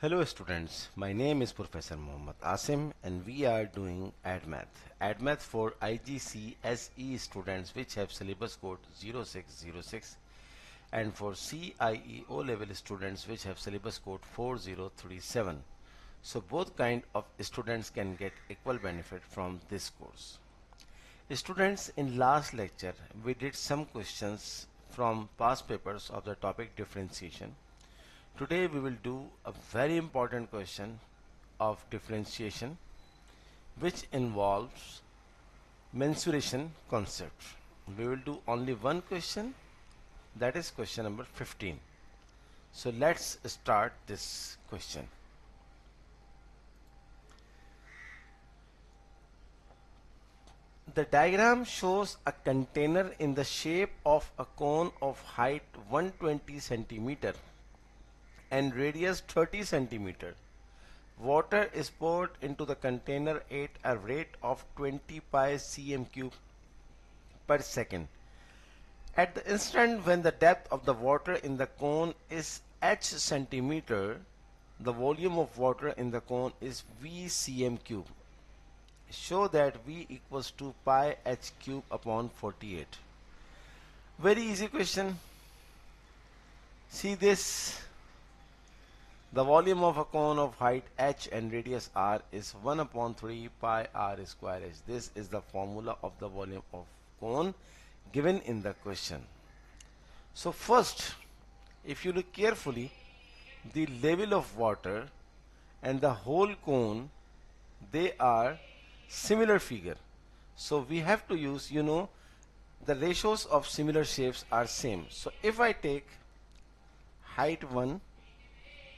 Hello students, my name is Professor Muhammad Asim and we are doing ADMath. ADMath for IGCSE students which have syllabus code 0606 and for CIE O level students which have syllabus code 4037. So both kind of students can get equal benefit from this course. Students, in last lecture we did some questions from past papers of the topic differentiation. Today we will do a very important question of differentiation which involves mensuration concept. We will do only one question, that is question number 15. So let's start this question. The diagram shows a container in the shape of a cone of height 120 centimeter and radius 30 centimeter. Water is poured into the container at a rate of 20 pi cm cube per second. At the instant when the depth of the water in the cone is h centimeter, the volume of water in the cone is V cm cube. Show that V equals to pi h cube upon 48. Very easy question. See this. The volume of a cone of height h and radius r is 1 upon 3 pi r square h. This is the formula of the volume of cone given in the question. So first, if you look carefully, the level of water and the whole cone, they are similar figure. So we have to use, the ratios of similar shapes are same. So if I take height 1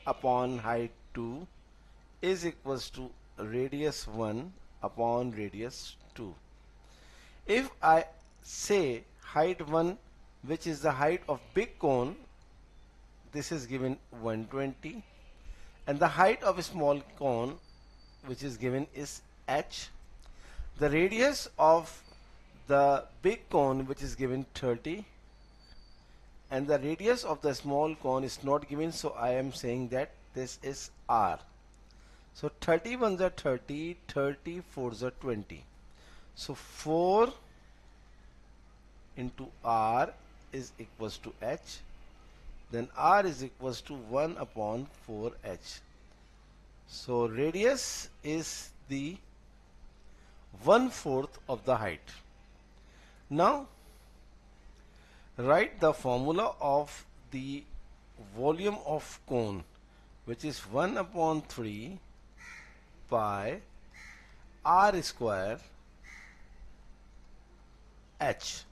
upon height 2 is equals to radius 1 upon radius 2. If I say height 1, which is the height of big cone, this is given 120, and the height of a small cone, which is given, is h. The radius of the big cone, which is given 30, and the radius of the small cone is not given, so I am saying that this is r. So 30 ones are 30, 30 fours are 20. So 4 into r is equals to h. Then r is equals to 1 upon 4h. So radius is the 1/4 of the height. Now write the formula of the volume of cone, which is 1 upon 3 pi r square h.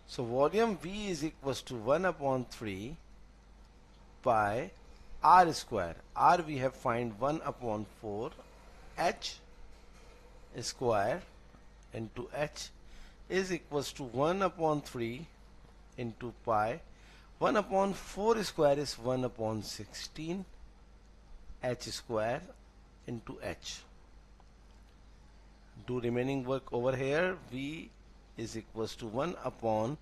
So volume V is equals to 1 upon 3 pi r square. R we have find 1 upon 4 h square into h is equals to 1 upon 3 into pi. 1 upon 4 square is 1 upon 16 h square into h. Do remaining work over here. V is equals to 1 upon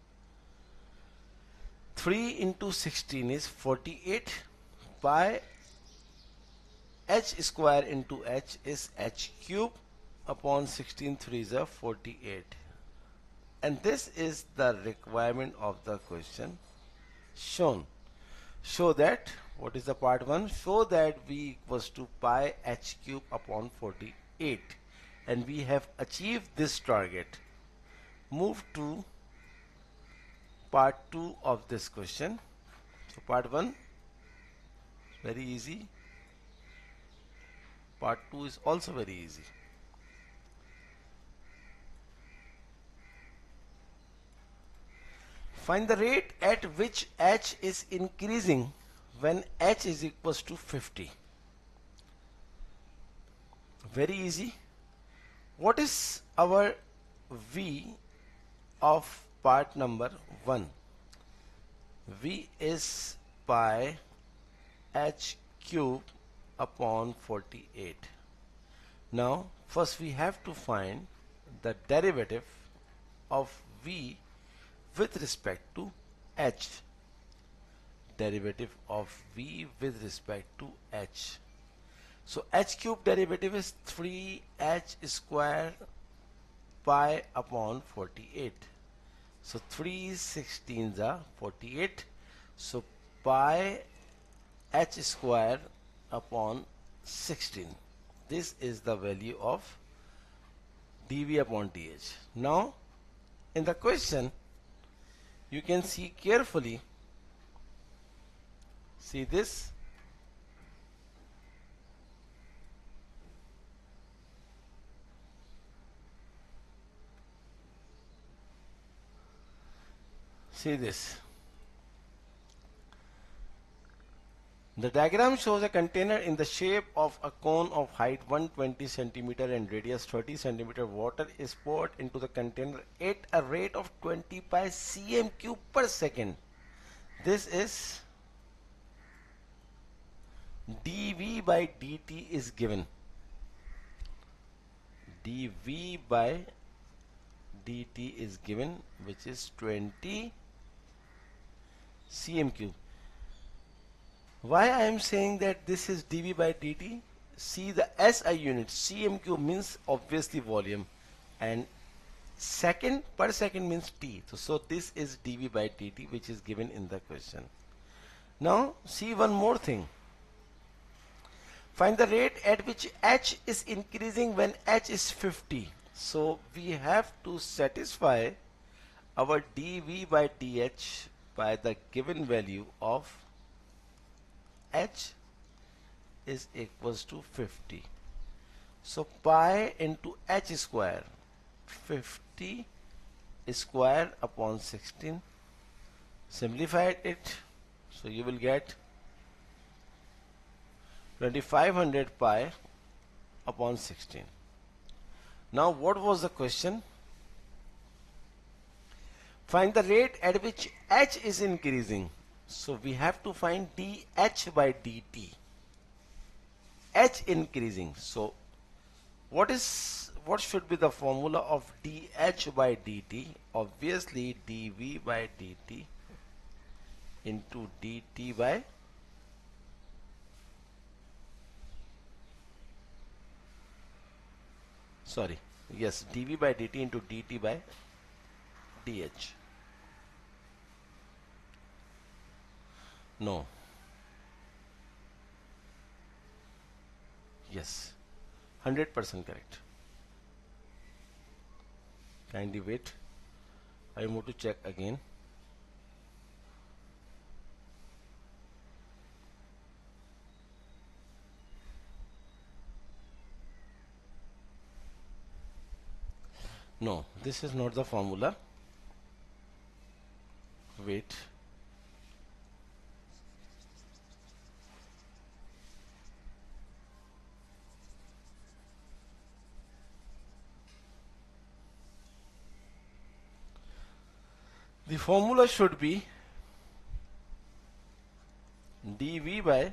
3 into 16 is 48 pi h square into h is h cube upon 16 3s are 48. And this is the requirement of the question shown. Show that, what is the part 1? Show that V equals to pi h cube upon 48, and we have achieved this target. Move to part 2 of this question. So part 1 very easy, part 2 is also very easy. Find the rate at which h is increasing when h is equals to 50. Very easy. What is our V of part number 1? V is pi h cube upon 48. Now first we have to find the derivative of V with respect to h. derivative of V with respect to H. So H cube derivative is 3H square pi upon 48. So 3 16s are 48. So pi H square upon 16. This is the value of dV upon dH. Now in the question you can see carefully, see this, see this. The diagram shows a container in the shape of a cone of height 120 centimeter and radius 30 centimeter. Water is poured into the container at a rate of 20 pi cm cube per second. This is dV by dt is given. dV by dt is given, which is 20 cm cube. Why I am saying that this is dV by dt? See the SI unit, cm cube means obviously volume, and second per second means t. So this is dV by dt, which is given in the question. Now see one more thing. Find the rate at which H is increasing when H is 50. So we have to satisfy our dV by dH by the given value of H is equals to 50. So pi into H square, 50 square upon 16. Simplified it, so you will get 2500 pi upon 16. Now what was the question? Find the rate at which H is increasing. So we have to find dH by dt. H increasing. So what should be the formula of dH by dt? Obviously dV by dt into dt by dV by dt into dt by dH. No. Yes. 100% correct. Kindly wait. I want to check again. No, this is not the formula. Wait. The formula should be dV by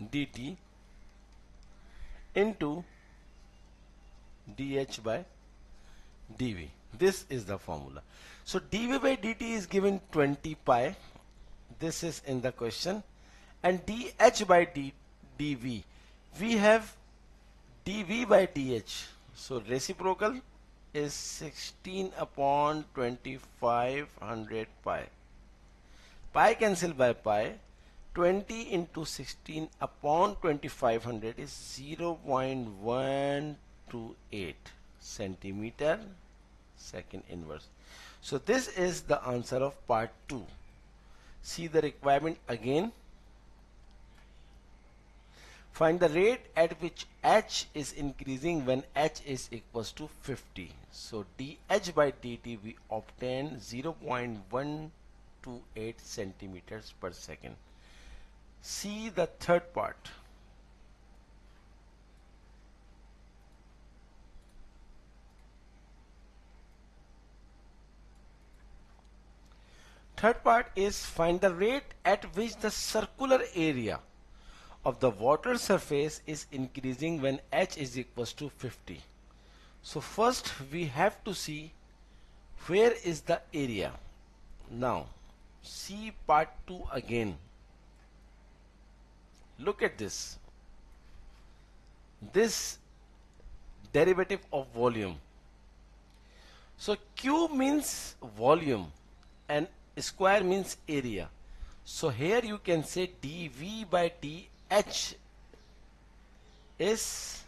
dt into dH by dV. This is the formula. So dV by dt is given 20 pi. This is in the question. And dH by dV, we have dV by dH. So reciprocal is 16 upon 2500 pi. Pi cancel by pi. 20 into 16 upon 2500 is 0.128 centimeter second inverse. So this is the answer of part 2. See the requirement again. Find the rate at which H is increasing when H is equals to 50. So dH by dt we obtain 0.128 centimeters per second. See the third part. Third part is find the rate at which the circular area of the water surface is increasing when H is equals to 50. So first we have to see where is the area. Now see part 2 again. Look at this. This derivative of volume. So Q means volume and square means area. So here you can say dV by dH is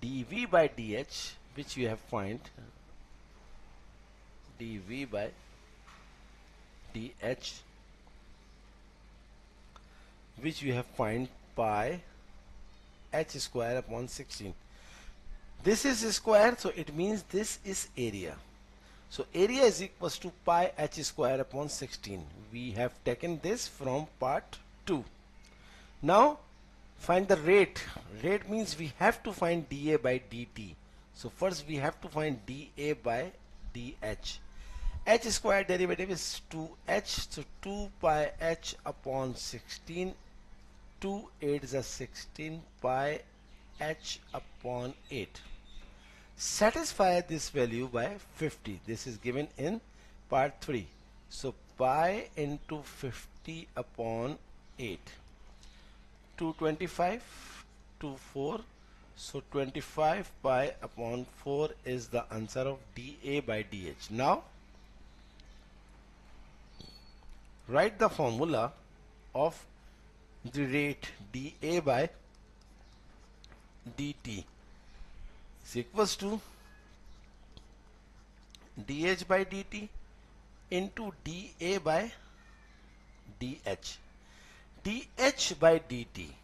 dV by dH, which you have find dV by dH, which you have find pi h square upon 16. This is square, so it means this is area. So area is equals to pi h square upon 16. We have taken this from part 2. Now find the rate. Rate means we have to find dA by dt. So first we have to find dA by dH. H square derivative is 2h, so 2 pi h upon 16. 2 8 is a 16 pi h upon 8. Satisfy this value by 50. This is given in part 3. So pi into 50 upon 8. 225 to 4. So 25 pi upon 4 is the answer of dA by dH. Now write the formula of the rate dA by dt is equals to dH by dt into dA by dH. dH by dt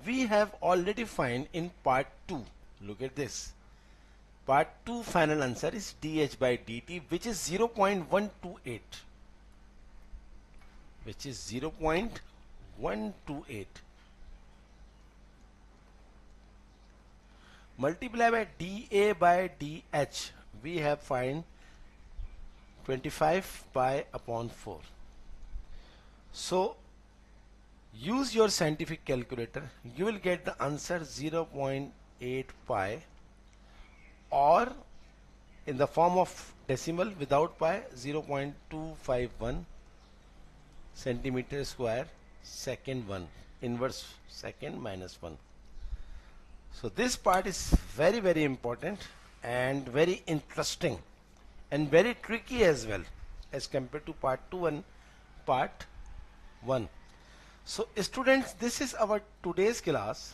we have already find in part 2. Look at this. Part 2 final answer is dH by dt, which is 0.128, which is 0.128. Multiply by dA by dH, we have find 25 pi upon 4. So use your scientific calculator, you will get the answer 0.8 pi, or in the form of decimal without pi 0.251 centimeter square second 1, inverse second minus 1. So this part is very very important and very interesting and very tricky as well as compared to part 2 and part 1. So students, this is our today's class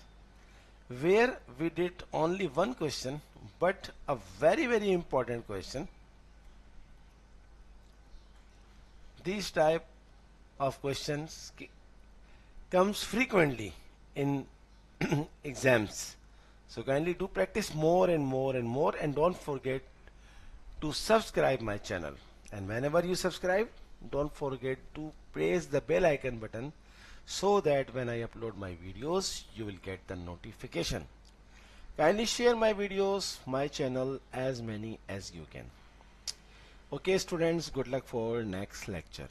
where we did only one question, but a very very important question. These type of questions comes frequently in exams. So kindly do practice more and more and more, and don't forget to subscribe my channel. And whenever you subscribe, don't forget to press the bell icon button so that when I upload my videos, you will get the notification. Kindly share my videos, my channel, as many as you can. Okay students, good luck for next lecture.